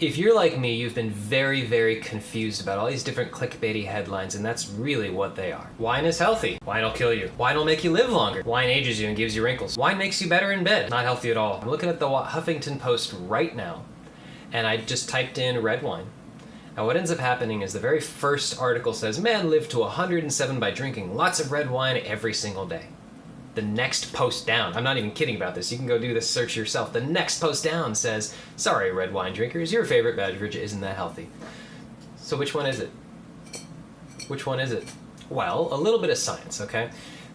If you're like me, you've been very, very confused about all these different clickbaity headlines, and that's really what they are. Wine is healthy. Wine will kill you. Wine will make you live longer. Wine ages you and gives you wrinkles. Wine makes you better in bed. Not healthy at all. I'm looking at the Huffington Post right now, and I just typed in red wine. Now what ends up happening is the very first article says, man lived to 107 by drinking lots of red wine every single day. The next post down, I'm not even kidding about this, you can go do this search yourself. The next post down says, sorry red wine drinkers, your favorite beverage isn't that healthy. So which one is it? Which one is it? Well, a little bit of science, okay?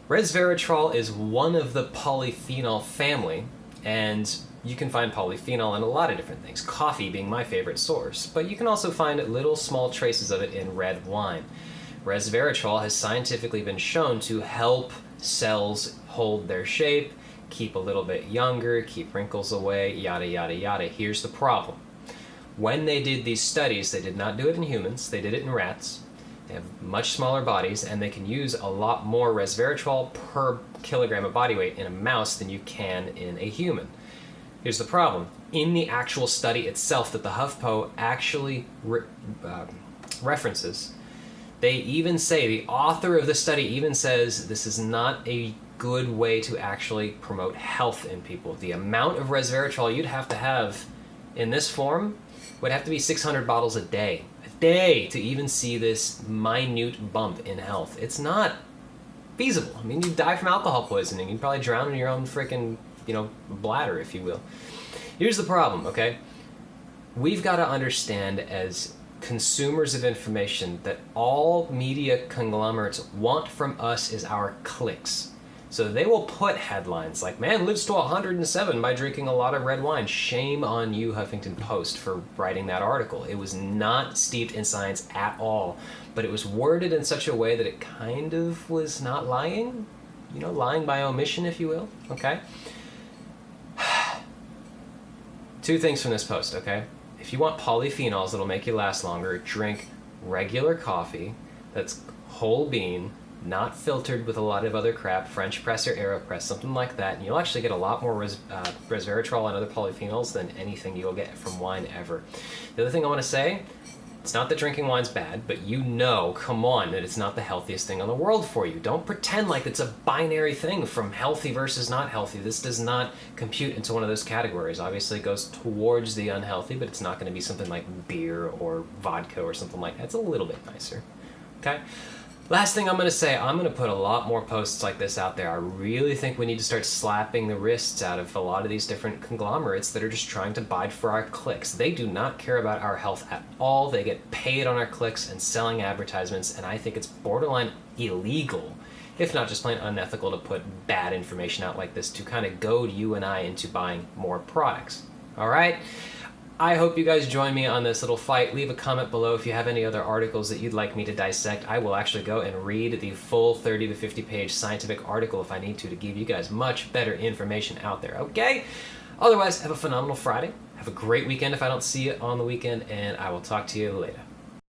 Resveratrol is one of the polyphenol family, and you can find polyphenol in a lot of different things, coffee being my favorite source, but you can also find little small traces of it in red wine. Resveratrol has scientifically been shown to help cells hold their shape, keep a little bit younger, keep wrinkles away, yada yada yada. Here's the problem. When they did these studies, they did not do it in humans, they did it in rats. They have much smaller bodies, and they can use a lot more resveratrol per kilogram of body weight in a mouse than you can in a human. Here's the problem. In the actual study itself that the HuffPo actually references, they even say, the author of the study even says, this is not a good way to actually promote health in people. The amount of resveratrol you'd have to have in this form would have to be 600 bottles a day to even see this minute bump in health. It's not feasible. I mean, you'd die from alcohol poisoning. You'd probably drown in your own freaking, bladder, if you will. Here's the problem, okay? We've got to understand as consumers of information that all media conglomerates want from us is our clicks. So they will put headlines like, man lives to 107 by drinking a lot of red wine. Shame on you, Huffington Post, for writing that article. It was not steeped in science at all, but it was worded in such a way that it kind of was not lying. Lying by omission, if you will, okay? Two things from this post, okay? If you want polyphenols that'll make you last longer, drink regular coffee that's whole bean, not filtered with a lot of other crap, French press or AeroPress, something like that, and you'll actually get a lot more resveratrol and other polyphenols than anything you'll get from wine ever. The other thing I want to say, it's not that drinking wine's bad, but come on, that it's not the healthiest thing in the world for you. Don't pretend like it's a binary thing from healthy versus not healthy. This does not compute into one of those categories. Obviously it goes towards the unhealthy, but it's not going to be something like beer or vodka or something like that. It's a little bit nicer, okay? Last thing I'm going to say, I'm going to put a lot more posts like this out there. I really think we need to start slapping the wrists out of a lot of these different conglomerates that are just trying to bide for our clicks. They do not care about our health at all. They get paid on our clicks and selling advertisements, and I think it's borderline illegal, if not just plain unethical, to put bad information out like this to kind of goad you and I into buying more products. All right? I hope you guys join me on this little fight. Leave a comment below if you have any other articles that you'd like me to dissect. I will actually go and read the full 30 to 50 page scientific article if I need to give you guys much better information out there, okay? Otherwise, have a phenomenal Friday. Have a great weekend if I don't see you on the weekend, and I will talk to you later.